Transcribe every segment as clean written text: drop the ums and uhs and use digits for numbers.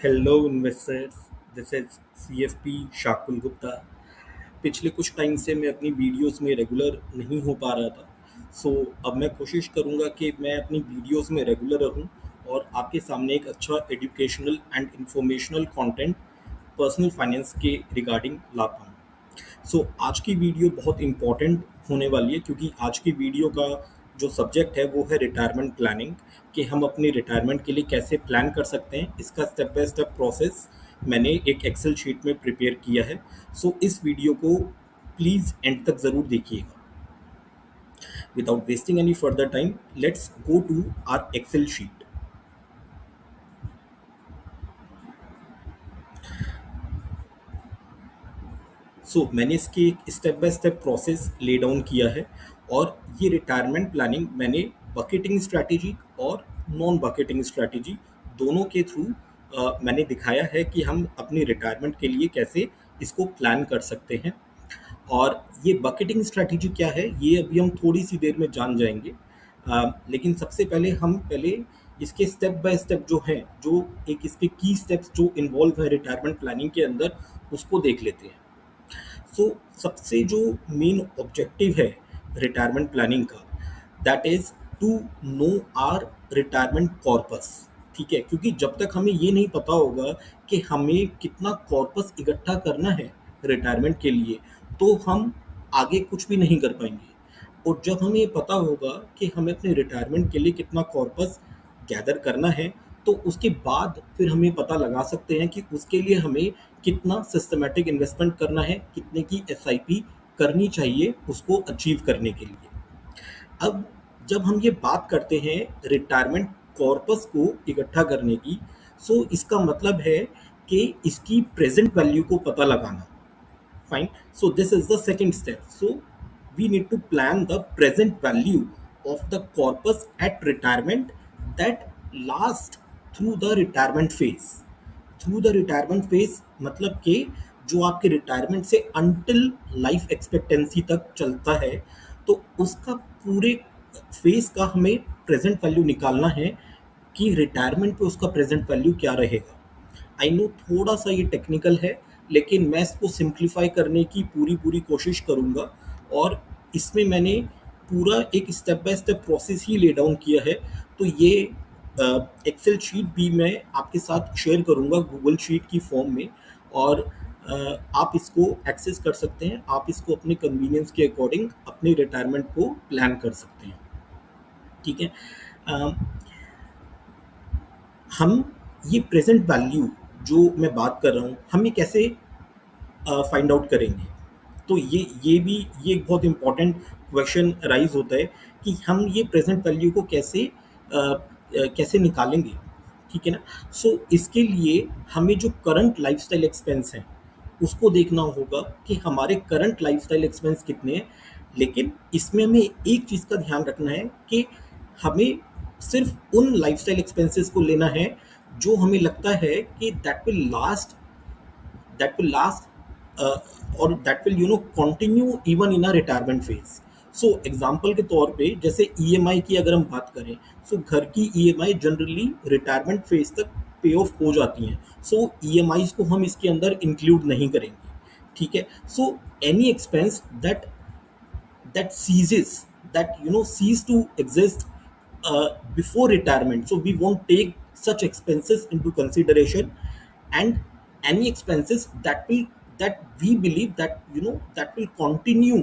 Hello investors. This is CFP Shakul Gupta. पिछले कुछ time से मैं अपनी वीडियोस में रेगुलर नहीं हो पा रहा था। सो अब मैं कोशिश करूंगा कि मैं अपनी वीडियोस में रेगुलर रहूं और आपके सामने एक अच्छा educational and informational content personal finance के रिगार्डिंग ला पाऊँ। आज की वीडियो बहुत इम्पॉर्टेंट होने वाली है क्योंकि आज की वीडियो का जो सब्जेक्ट है वो है रिटायरमेंट प्लानिंग, कि हम अपनी रिटायरमेंट के लिए कैसे प्लान कर सकते हैं। इसका स्टेप बाय स्टेप प्रोसेस मैंने एक एक्सेल शीट में प्रिपेयर किया है। इस वीडियो को प्लीज़ एंड तक ज़रूर देखिएगा। Without wasting any further time, let's go to our excel sheet. मैंने इसकी एक step by step process lay down किया है और ये रिटायरमेंट प्लानिंग मैंने बकेटिंग स्ट्रैटेजी और नॉन बकेटिंग स्ट्रैटेजी दोनों के थ्रू मैंने दिखाया है कि हम अपनी रिटायरमेंट के लिए कैसे इसको प्लान कर सकते हैं। और ये बकेटिंग स्ट्रैटेजी क्या है ये अभी हम थोड़ी सी देर में जान जाएंगे। लेकिन सबसे पहले हम इसके स्टेप बाय स्टेप जो हैं, जो एक इसके की स्टेप्स जो इन्वॉल्व है रिटायरमेंट प्लानिंग के अंदर, उसको देख लेते हैं। सबसे जो मेन ऑब्जेक्टिव है रिटायरमेंट प्लानिंग का, that is to know our retirement corpus. ठीक है, क्योंकि जब तक हमें ये नहीं पता होगा कि हमें कितना कॉर्पस इकट्ठा करना है रिटायरमेंट के लिए, तो हम आगे कुछ भी नहीं कर पाएंगे। और जब हमें पता होगा कि हमें अपने रिटायरमेंट के लिए कितना कॉर्पस गैदर करना है, तो उसके बाद फिर हमें पता लगा सकते हैं कि उसके लिए हमें कितना सिस्टमैटिक इन्वेस्टमेंट करना है, कितने की एसआईपी करनी चाहिए उसको अचीव करने के लिए। अब जब हम ये बात करते हैं रिटायरमेंट कॉर्पस को इकट्ठा करने की, इसका मतलब है कि इसकी प्रेजेंट वैल्यू को पता लगाना। Fine. This is the second step. We need to plan the present value of the corpus at retirement that last through the retirement phase. Through the retirement phase मतलब कि जो आपके रिटायरमेंट से until life expectancy तक चलता है, तो उसका पूरे फेज का हमें प्रेजेंट वैल्यू निकालना है कि रिटायरमेंट पे उसका प्रेजेंट वैल्यू क्या रहेगा। आई नो थोड़ा सा ये टेक्निकल है, लेकिन मैं इसको सिंप्लीफाई करने की पूरी पूरी कोशिश करूँगा। और इसमें मैंने पूरा एक स्टेप बाय स्टेप प्रोसेस ही ले डाउन किया है। तो ये एक्सेल शीट भी मैं आपके साथ शेयर करूँगा गूगल शीट की फॉर्म में, और आप इसको एक्सेस कर सकते हैं। आप इसको अपने कन्वीनियंस के अकॉर्डिंग अपने रिटायरमेंट को प्लान कर सकते हैं। ठीक है, अ, हम ये प्रेजेंट वैल्यू जो मैं बात कर रहा हूँ, हम ये कैसे फाइंड आउट करेंगे। तो ये एक बहुत इंपॉर्टेंट क्वेश्चन राइज होता है कि हम ये प्रेजेंट वैल्यू को कैसे निकालेंगे। ठीक है ना। इसके लिए हमें जो करंट लाइफस्टाइल एक्सपेंस हैं उसको देखना होगा कि हमारे करंट लाइफस्टाइल एक्सपेंस कितने हैं। लेकिन इसमें हमें एक चीज़ का ध्यान रखना है कि हमें सिर्फ उन लाइफस्टाइल एक्सपेंसेस को लेना है जो हमें लगता है कि दैट विल लास्ट और that will continue even in a retirement phase. Example के तौर पे जैसे ईएमआई की अगर हम बात करें, घर की ईएमआई जनरली रिटायरमेंट फेज तक पे ऑफ हो जाती हैं। ईएमआई को हम इसके अंदर इंक्लूड नहीं करेंगे। ठीक है। Any expense that cease to exist before retirement, so we won't take such expenses into consideration. And any expenses that we believe that will continue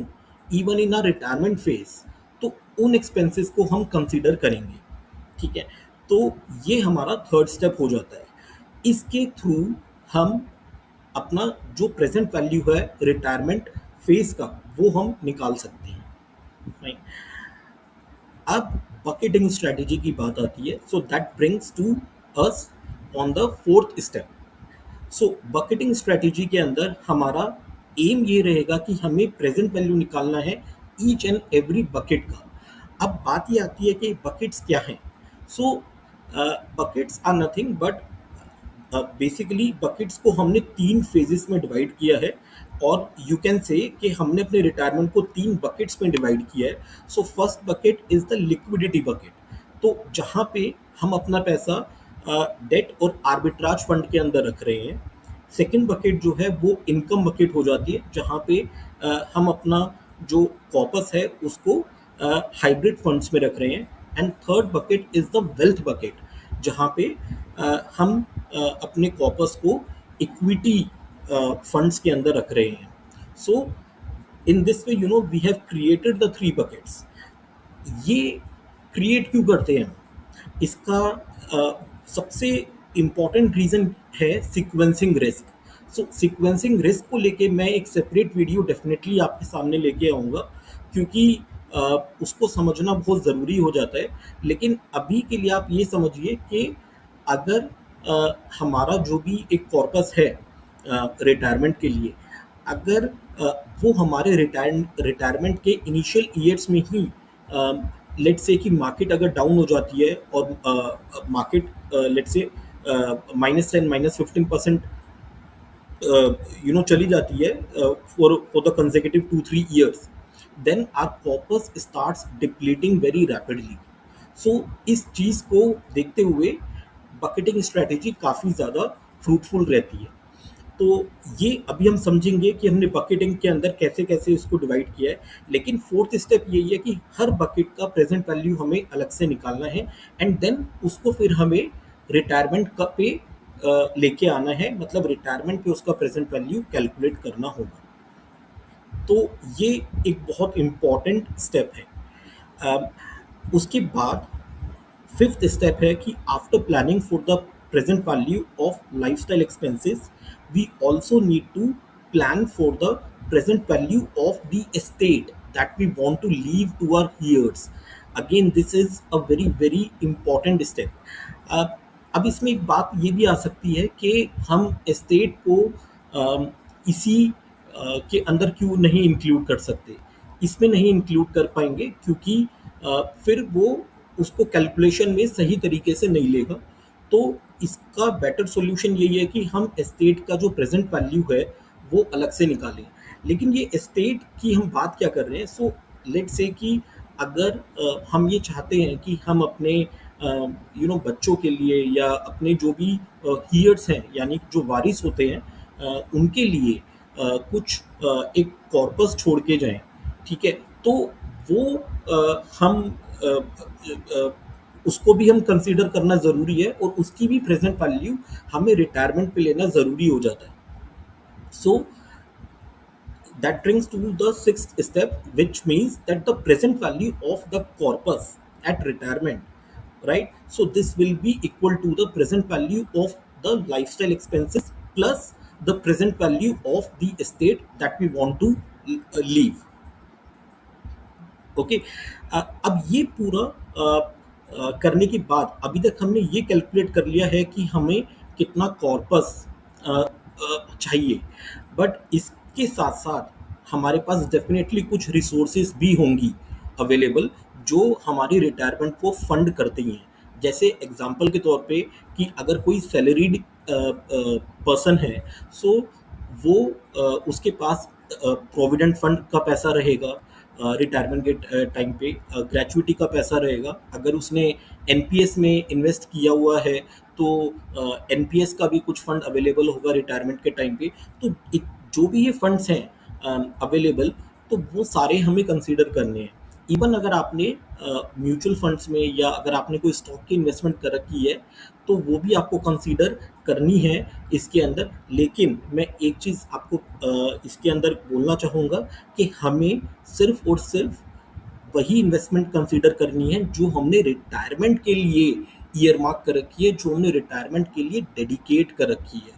even in a retirement phase, तो उन expenses को हम consider करेंगे। ठीक है। तो ये हमारा थर्ड स्टेप हो जाता है। इसके थ्रू हम अपना जो प्रेजेंट वैल्यू है रिटायरमेंट फेज का, वो हम निकाल सकते हैं। Fine. अब बकेटिंग स्ट्रेटेजी की बात आती है, that brings to us on the fourth step. Bucketing strategy के अंदर हमारा एम ये रहेगा कि हमें प्रेजेंट वैल्यू निकालना है ईच एंड एवरी बकेट का। अब बात ये आती है कि बकेट्स क्या हैं। Buckets are nothing but basically buckets को हमने 3 फेजेस में डिवाइड किया है, और यू कैन से कि हमने अपने रिटायरमेंट को 3 बकेट्स में डिवाइड किया है। First bucket is the liquidity bucket. तो जहाँ पे हम अपना पैसा डेट और आर्बिट्राज फंड के अंदर रख रहे हैं। सेकंड बकेट जो है वो इनकम बकेट हो जाती है, जहाँ पे हम अपना जो कॉपस है उसको हाइब्रिड फंड्स में रख रहे हैं। And third bucket is the wealth bucket, जहाँ पे हम अपने कॉपस को इक्विटी फंड्स के अंदर रख रहे हैं। So in this way we have created the three buckets. ये क्रिएट क्यों करते हैं? इसका सबसे इम्पॉर्टेंट रीज़न है sequencing risk. So sequencing risk को लेके मैं एक सेपरेट वीडियो डेफिनेटली आपके सामने लेके आऊँगा, क्योंकि अ, उसको समझना बहुत ज़रूरी हो जाता है। लेकिन अभी के लिए आप ये समझिए कि अगर हमारा जो भी एक कॉर्पस है रिटायरमेंट के लिए, अगर वो हमारे रिटायरमेंट के इनिशियल ईयर्स में ही लेट्स से कि मार्केट अगर डाउन हो जाती है और मार्केट लेट्स से -10 -15% चली जाती है for the consecutive 2-3 years, then our corpus starts depleting very rapidly. So इस चीज़ को देखते हुए बकेटिंग स्ट्रेटेजी काफ़ी ज़्यादा फ्रूटफुल रहती है। तो ये अभी हम समझेंगे कि हमने बकेटिंग के अंदर कैसे कैसे इसको डिवाइड किया है। लेकिन फोर्थ स्टेप यही है कि हर बकेट का प्रेजेंट वैल्यू हमें अलग से निकालना है, एंड देन उसको फिर हमें रिटायरमेंट का पे लेके आना है, मतलब रिटायरमेंट पे उसका प्रेजेंट वैल्यू कैलकुलेट करना होगा। तो ये एक बहुत इम्पॉर्टेंट स्टेप है। उसके बाद फिफ्थ स्टेप है कि after planning for the present value of lifestyle expenses, we also need to plan for the present value of the estate that we want to leave to our heirs. Again this is a very very important step. अब इसमें एक बात ये भी आ सकती है कि हम एस्टेट को इसी के अंदर क्यों नहीं इंक्लूड कर सकते। इसमें नहीं इंक्लूड कर पाएंगे क्योंकि फिर वो उसको कैलकुलेशन में सही तरीके से नहीं लेगा। तो इसका बेटर सॉल्यूशन यही है कि हम एस्टेट का जो प्रेजेंट वैल्यू है वो अलग से निकालें। लेकिन ये एस्टेट की हम बात क्या कर रहे हैं? सो लेट्स से कि अगर हम ये चाहते हैं कि हम अपने बच्चों के लिए या अपने जो भी हीयर्स हैं, यानी जो वारिस होते हैं, उनके लिए कुछ एक कॉर्पस छोड़ के जाएं, ठीक है? तो वो हम उसको भी हम कंसीडर करना ज़रूरी है, और उसकी भी प्रेजेंट वैल्यू हमें रिटायरमेंट पे लेना ज़रूरी हो जाता है। सो that brings to the sixth step, which means that the present value of the corpus at retirement, right? So this will be equal to the present value of the lifestyle expenses plus the present value of the estate that we want to leave. Okay. अब ये पूरा करने के बाद अभी तक हमने ये कैलकुलेट कर लिया है कि हमें कितना कॉर्पस चाहिए, बट इसके साथ साथ हमारे पास डेफिनेटली कुछ रिसोर्सेज भी होंगी अवेलेबल जो हमारी रिटायरमेंट को फंड करती हैं। जैसे एग्जांपल के तौर पे कि अगर कोई सैलरीड पर्सन है, सो वो उसके पास प्रोविडेंट फंड का पैसा रहेगा रिटायरमेंट के टाइम पे, ग्रेचुइटी का पैसा रहेगा। अगर उसने एनपीएस में इन्वेस्ट किया हुआ है तो एनपीएस का भी कुछ फंड अवेलेबल होगा रिटायरमेंट के टाइम पे। तो जो भी ये फंड्स हैं अवेलेबल, तो वो सारे हमें कंसीडर करने हैं। इवन अगर आपने म्यूचुअल फंड्स में या अगर आपने कोई स्टॉक की इन्वेस्टमेंट कर रखी है तो वो भी आपको कंसीडर करनी है इसके अंदर। लेकिन मैं एक चीज़ आपको इसके अंदर बोलना चाहूँगा कि हमें सिर्फ और सिर्फ वही इन्वेस्टमेंट कंसीडर करनी है जो हमने रिटायरमेंट के लिए ईयर मार्क कर रखी है, जो हमने रिटायरमेंट के लिए डेडिकेट कर रखी है।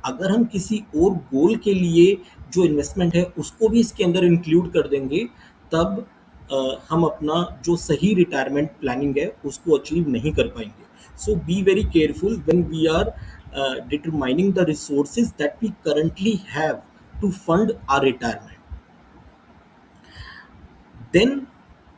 अगर हम किसी और गोल के लिए जो इन्वेस्टमेंट है उसको भी इसके अंदर इंक्लूड कर देंगे, तब हम अपना जो सही रिटायरमेंट प्लानिंग है उसको अचीव नहीं कर पाएंगे। So be very careful when we are determining the resources that we currently have to fund our retirement. Then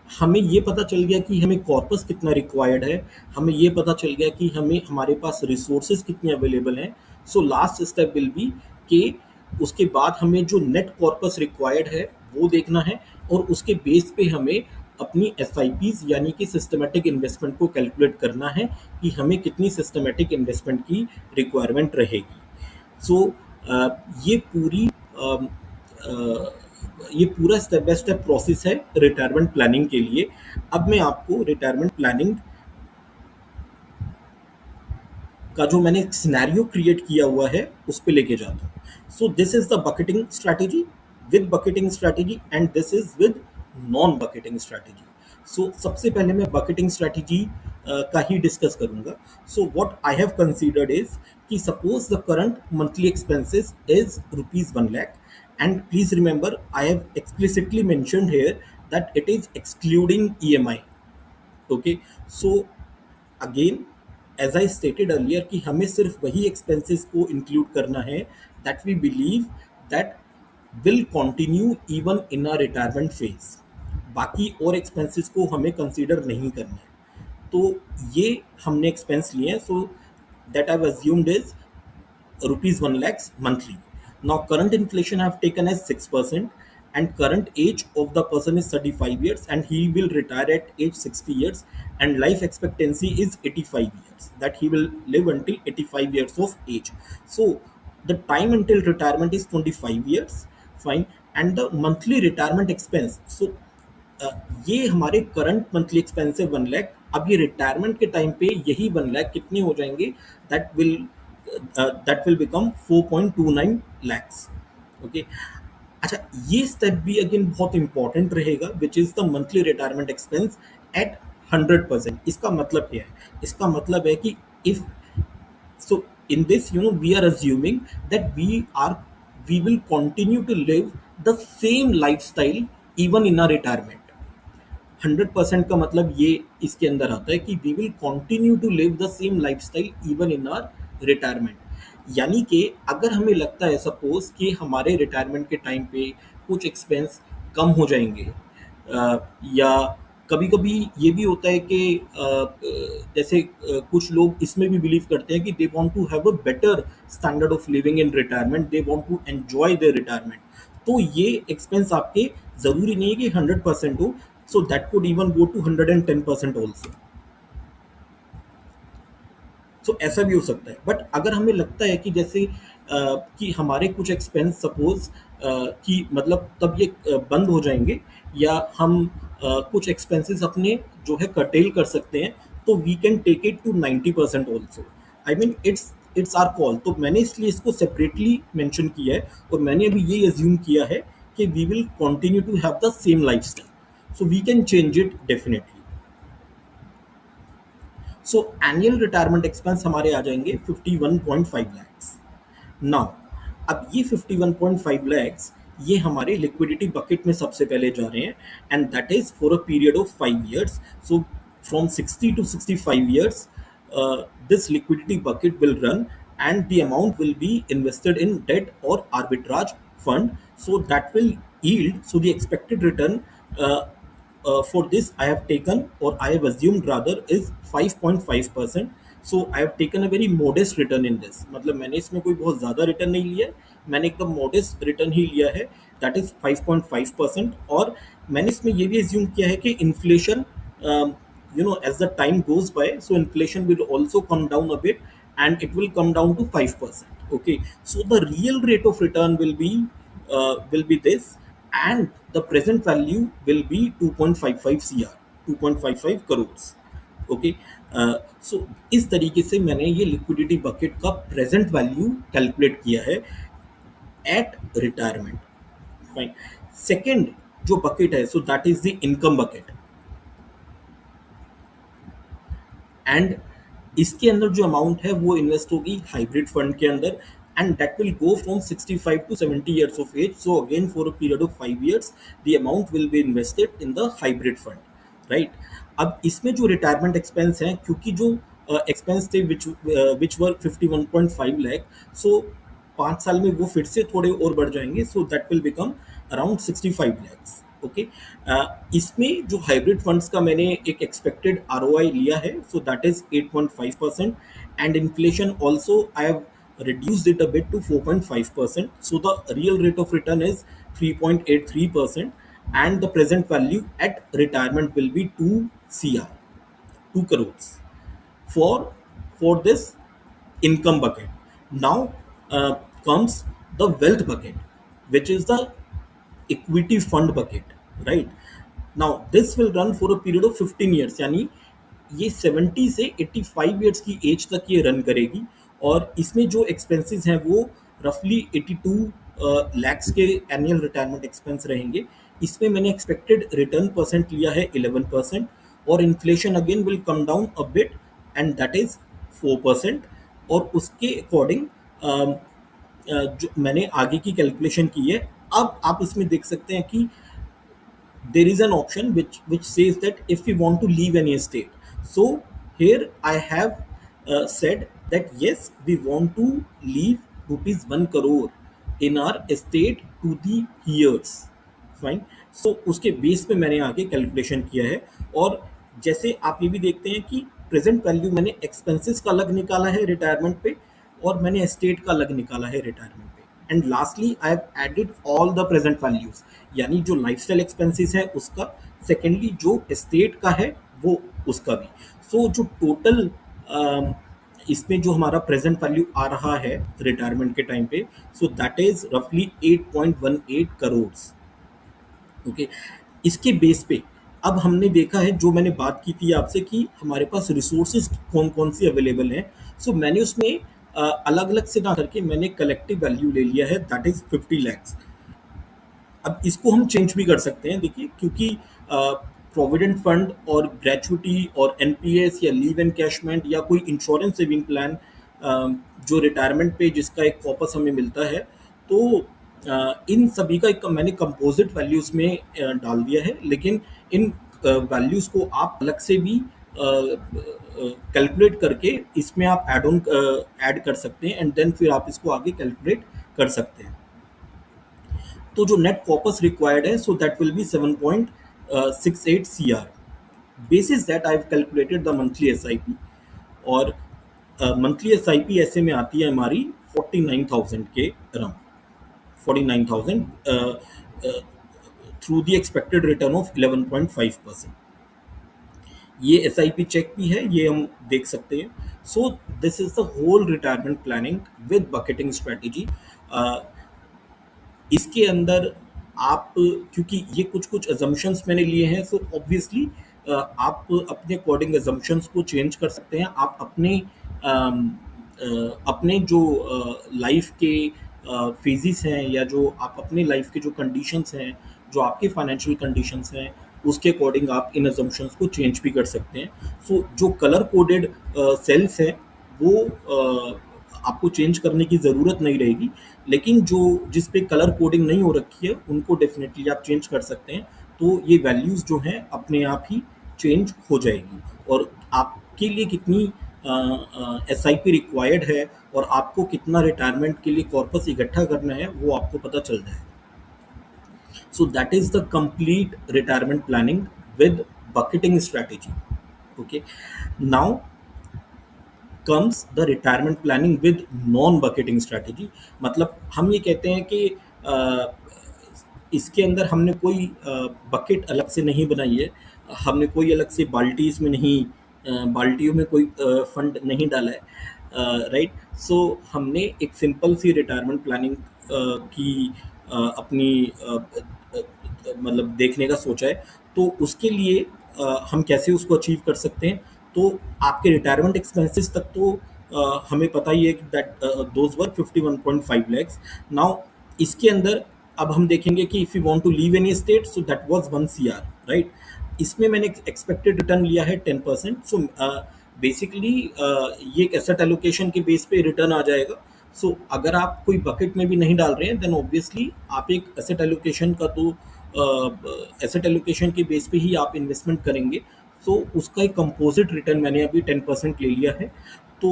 हमें ये पता चल गया कि हमें कॉर्पस कितना रिक्वायर्ड है, हमें ये पता चल गया कि हमें हमारे पास रिसोर्सेज कितने अवेलेबल हैं। So last step will be कि उसके बाद हमें जो नेट कॉर्पस रिक्वायर्ड है वो देखना है, और उसके बेस पे हमें अपनी एसआईपीज यानी कि सिस्टमेटिक इन्वेस्टमेंट को कैलकुलेट करना है कि हमें कितनी सिस्टमेटिक इन्वेस्टमेंट की रिक्वायरमेंट रहेगी। सो ये पूरी अम, अ, ये पूरा स्टेप बाय स्टेप प्रोसेस है रिटायरमेंट प्लानिंग के लिए। अब मैं आपको रिटायरमेंट प्लानिंग का जो मैंने सिनेरियो क्रिएट किया हुआ है उस पे लेके जाता हूँ। So this is the bucketing strategy with bucketing strategy and this is with non bucketing strategy. So सबसे पहले मैं बकेटिंग स्ट्रैटेजी का ही डिस्कस करूंगा। So what I have considered is कि suppose the current monthly expenses is rupees 1 lakh, and please remember I have explicitly mentioned here that it is excluding EMI. Okay, so again as I stated earlier कि हमें सिर्फ वही expenses को include करना है that we believe that will continue even in a retirement phase. बाकी और expenses को हमें कंसीडर नहीं करना है। तो ये हमने एक्सपेंस लिए हैं। So that I assumed is rupees 1 lakhs monthly. Now, current inflation I have taken as 6%, and current age of the person is 35 years, and he will retire at age 60 years, and life expectancy is 85 years. That he will live until 85 years of age. So, the time until retirement is 25 years, fine, and the monthly retirement expense. So, अ, ये हमारे current monthly expense है 1 लाख। अब ये retirement के time पे यही 1 लाख कितने हो जाएंगे? That will become 4.29 lakhs। Okay, अच्छा, ये स्टेप भी अगेन बहुत इंपॉर्टेंट रहेगा which is the monthly retirement expense eight 100%। इसका मतलब क्या है? इसका मतलब है कि if so in this, we are assuming that we will continue to live the same lifestyle even in our retirement। 100% का मतलब ये इसके अंदर आता है कि we will continue to live the same lifestyle even in our retirement. यानी कि अगर हमें लगता है सपोज कि हमारे रिटायरमेंट के टाइम पे कुछ एक्सपेंस कम हो जाएंगे, या कभी कभी ये भी होता है कि जैसे कुछ लोग इसमें भी बिलीव करते हैं कि they want to have a better standard of living in retirement, they want to enjoy their retirement. तो ये एक्सपेंस आपके ज़रूरी नहीं है कि 100% हो। So that could even go to 110% also. So ऐसा भी हो सकता है। बट अगर हमें लगता है कि जैसे कि हमारे कुछ एक्सपेंस सपोज कि मतलब तब ये बंद हो जाएंगे, या हम कुछ एक्सपेंसेस अपने जो है कर्टेल कर सकते हैं, तो we can take it to 90% also. I mean it's our call. तो मैंने इसलिए इसको सेपरेटली मेंशन किया है, और मैंने अभी ये एज्यूम किया है कि we will continue to have the same lifestyle, so we can change it definitely. So annual retirement expense हमारे आ जाएंगे 51.5 लैक्स। नाउ अब ये 51.5 लैक्स ये हमारे लिक्विडिटी बकेट में सबसे पहले जा रहे हैं, and that is for a period of 5 years। So from 60 to 65 years, this liquidity bucket will run, and the amount will be invested in debt or arbitrage fund, so that will yield, so the expected return uh, for this I have taken, or I have assumed rather, is 5.5%। So I have taken a very modest return in this. मतलब मैंने इसमें कोई बहुत ज़्यादा return नहीं लिया है, मैंने एकदम मोडेस्ट रिटर्न ही लिया है, दैट इज़ 5.5%। और मैंने इसमें ये भी एज्यूम किया है कि inflation as the time goes by, so inflation will also come down a bit, and it will come down to 5%। Okay, so the real rate of return will be this, and the present value will be 2.55 cr, 2.55 crores। Okay, सो इस तरीके से मैंने ये liquidity bucket का present value calculate किया है eight retirement. Fine. Second जो bucket है, सो that is the income bucket, and इसके अंदर जो अमाउंट है वो इन्वेस्ट होगी हाइब्रिड फंड के अंदर, and that will go from 65 to 70 years of age। So again for a period of 5 years the amount will be invested in the hybrid fund, right. अब इसमें जो रिटायरमेंट एक्सपेंस हैं, क्योंकि जो expense थे विच वर 51.5 लाख, सो 5 साल में वो फिर से थोड़े और बढ़ जाएंगे, so that will become around 65 lakhs. Okay, इसमें जो हाइब्रिड फंड्स का मैंने एक एक्सपेक्टेड आरओआई लिया है, सो that is 8.5%, and inflation also I have reduced it a bit to 4.5%, so the real rate of return is 3.83%। and the present value at retirement will be 2 cr, 2 crores for this income bucket. Now comes the wealth bucket, which is the equity fund bucket, right? Now this will run for a period of 15 years, यानी ये 70 से 85 years की as तक ये run करेगी। और इसमें जो एक्सपेंसेस हैं वो रफली 82 लैक्स के एनुअल रिटायरमेंट एक्सपेंस रहेंगे। इसमें मैंने एक्सपेक्टेड रिटर्न परसेंट लिया है 11%, और inflation again will come down a bit and that is 4%। और उसके अकॉर्डिंग जो मैंने आगे की कैलकुलेशन की है, अब आप इसमें देख सकते हैं कि there is an option which says that if we want to leave any estate. So here I have said that yes, we want to leave rupees 1 crore in our estate to the heirs, fine. So उसके base पे मैंने आगे calculation किया है। और जैसे आप ये भी देखते हैं कि प्रेजेंट वैल्यू मैंने एक्सपेंसेस का अलग निकाला है रिटायरमेंट पे, और मैंने एस्टेट का अलग निकाला है रिटायरमेंट पे। And lastly I have added all the present values, यानी जो लाइफस्टाइल एक्सपेंसेस है उसका, सेकेंडली जो एस्टेट का है वो उसका भी। सो जो टोटल इसमें जो हमारा प्रेजेंट वैल्यू आ रहा है रिटायरमेंट के टाइम पे, सो दैट इज रफली 8.18 करोड़। ओके, इसके बेस पे अब हमने देखा है, जो मैंने बात की थी आपसे कि हमारे पास रिसोर्सेज कौन कौन सी अवेलेबल हैं। सो मैंने उसमें अलग अलग से ना करके मैंने कलेक्टिव वैल्यू ले लिया है, दैट इज 50 लैक्स। अब इसको हम चेंज भी कर सकते हैं, देखिए, क्योंकि प्रोविडेंट फंड और ग्रेचुइटी और एनपीएस या लीव एनकैशमेंट या कोई इंश्योरेंस सेविंग प्लान जो रिटायरमेंट पे जिसका एक कॉपस हमें मिलता है, तो इन सभी का एक मैंने कंपोजिट वैल्यूज में डाल दिया है। लेकिन इन वैल्यूज को आप अलग से भी कैलकुलेट करके इसमें आप ऐड कर सकते हैं, एंड देन फिर आप इसको आगे कैलकुलेट कर सकते हैं। तो जो नेट कॉपस रिक्वायर्ड है, so that will be 7.68 CR। Basis that I have calculated the monthly SIP, और मंथली SIP ऐसे में आती है हमारी 49,000 के around, 49,000 through the expected return of 11.5%। ये SIP चेक भी है, ये हम देख सकते हैं। So this is the whole retirement planning with bucketing strategy. इसके अंदर आप, क्योंकि ये कुछ कुछ अजम्पशंस मैंने लिए हैं, सो ऑब्वियसली आप अपने अकॉर्डिंग अजम्पशंस को चेंज कर सकते हैं। आप अपने जो लाइफ के फेजेस हैं, या जो आप अपने लाइफ के जो कंडीशंस हैं, जो आपके फाइनेंशियल कंडीशंस हैं, उसके अकॉर्डिंग आप इन अजम्पशंस को चेंज भी कर सकते हैं। सो जो कलर कोडेड सेल्स हैं वो आपको चेंज करने की ज़रूरत नहीं रहेगी, लेकिन जो जिस पे कलर कोडिंग नहीं हो रखी है उनको डेफिनेटली आप चेंज कर सकते हैं। तो ये वैल्यूज़ जो हैं अपने आप ही चेंज हो जाएगी, और आपके लिए कितनी SIP रिक्वायर्ड है और आपको कितना रिटायरमेंट के लिए कॉर्पस इकट्ठा करना है वो आपको पता चल जाए। So that is the complete retirement planning with bucketing strategy. Okay, now comes the retirement planning with non bucketing strategy। मतलब हम ये कहते हैं कि इसके अंदर हमने कोई बकेट अलग से नहीं बनाई है, हमने कोई अलग से बाल्टीज में नहीं, बाल्टियों में कोई फंड नहीं डाला है, राइट। सो हमने एक सिंपल सी रिटायरमेंट प्लानिंग की अपनी मतलब देखने का सोचा है। तो उसके लिए हम कैसे उसको अचीव कर सकते हैं, तो आपके रिटायरमेंट एक्सपेंसेस तक तो हमें पता ही है कि that those were 51.5 lakhs. Now इसके अंदर अब हम देखेंगे कि if you want to leave any state, so that was 1 CR, right. इसमें मैंने एक्सपेक्टेड रिटर्न लिया है 10%। सो बेसिकली ये एक एसेट एलोकेशन के बेस पे रिटर्न आ जाएगा। सो अगर आप कोई बकेट में भी नहीं डाल रहे हैं, देन ऑब्वियसली आप एक एसेट एलोकेशन का, तो एसेट एलोकेशन के बेस पे ही आप इन्वेस्टमेंट करेंगे। सो उसका एक कंपोजिट रिटर्न मैंने अभी 10% ले लिया है। तो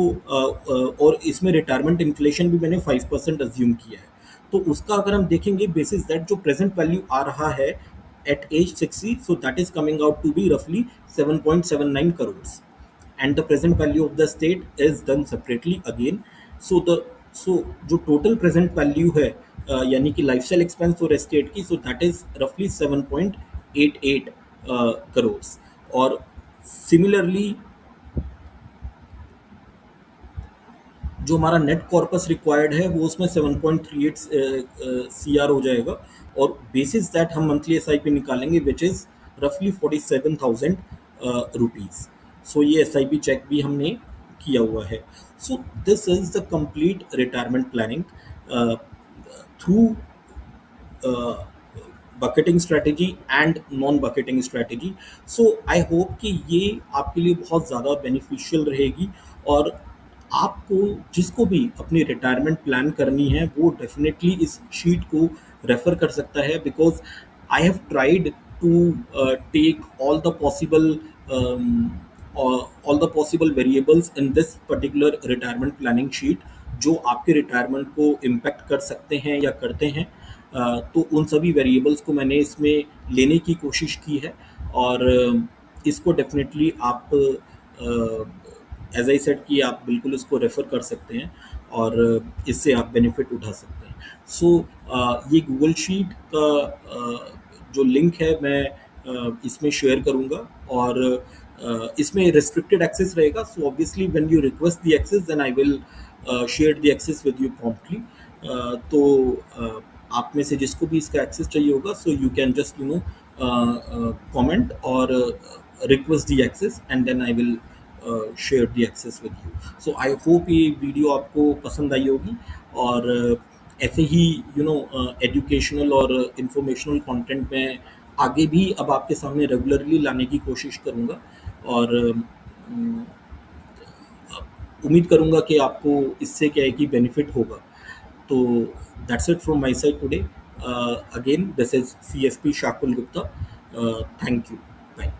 और इसमें रिटायरमेंट इन्फ्लेशन भी मैंने 5% अज्यूम किया है। तो उसका अगर हम देखेंगे बेसिस दैट जो प्रेजेंट वैल्यू आ रहा है at age 60, so that is coming out to be रफली 7.79 crores, and the present value of the state is done separately again। So जो टोटल प्रेजेंट वैल्यू है यानी कि लाइफस्टाइल एक्सपेंस फॉर एस्टेट की, सो that is रफली 7.88 करोड़। और similarly जो हमारा नेट कॉर्पस रिक्वायर्ड है वो उसमें 7.38 सी आर हो जाएगा। और बेसिस दैट हम मंथली एस आई पी निकालेंगे विच इज़ रफली 47,000 रुपीज़। सो ये एस आई पी चेक भी हमने किया हुआ है। So this is the complete retirement planning through bucketing strategy and non bucketing strategy. So I hope कि ये आपके लिए बहुत ज़्यादा बेनिफिशियल रहेगी। और आपको जिसको भी अपनी रिटायरमेंट प्लान करनी है वो डेफिनेटली इस शीट को रेफर कर सकता है, because I have tried to take all the possible variables in this particular retirement planning sheet जो आपके रिटायरमेंट को इम्पैक्ट कर सकते हैं या करते हैं। तो उन सभी वेरिएबल्स को मैंने इसमें लेने की कोशिश की है। और इसको डेफिनेटली आप एज आई सेड कि आप बिल्कुल इसको रेफ़र कर सकते हैं और इससे आप बेनिफिट उठा सकते हैं। सो ये गूगल शीट का जो लिंक है मैं इसमें शेयर करूँगा। और इसमें रिस्ट्रिक्टेड एक्सेस रहेगा। So obviously when you request the access then I will share the access with you promptly. तो आप में से जिसको भी इसका एक्सेस चाहिए होगा so you can just comment और request the access and then I will share the access with you. So I hope ये वीडियो आपको पसंद आई होगी। और ऐसे ही एजुकेशनल और इंफॉर्मेशनल कंटेंट मैं आगे भी अब आपके सामने रेगुलरली लाने की कोशिश करूँगा। और उम्मीद करूँगा कि आपको इससे क्या है कि बेनिफिट होगा। तो that's it from my side today. Again this is CSP Shakul Gupta. Thank you. Bye.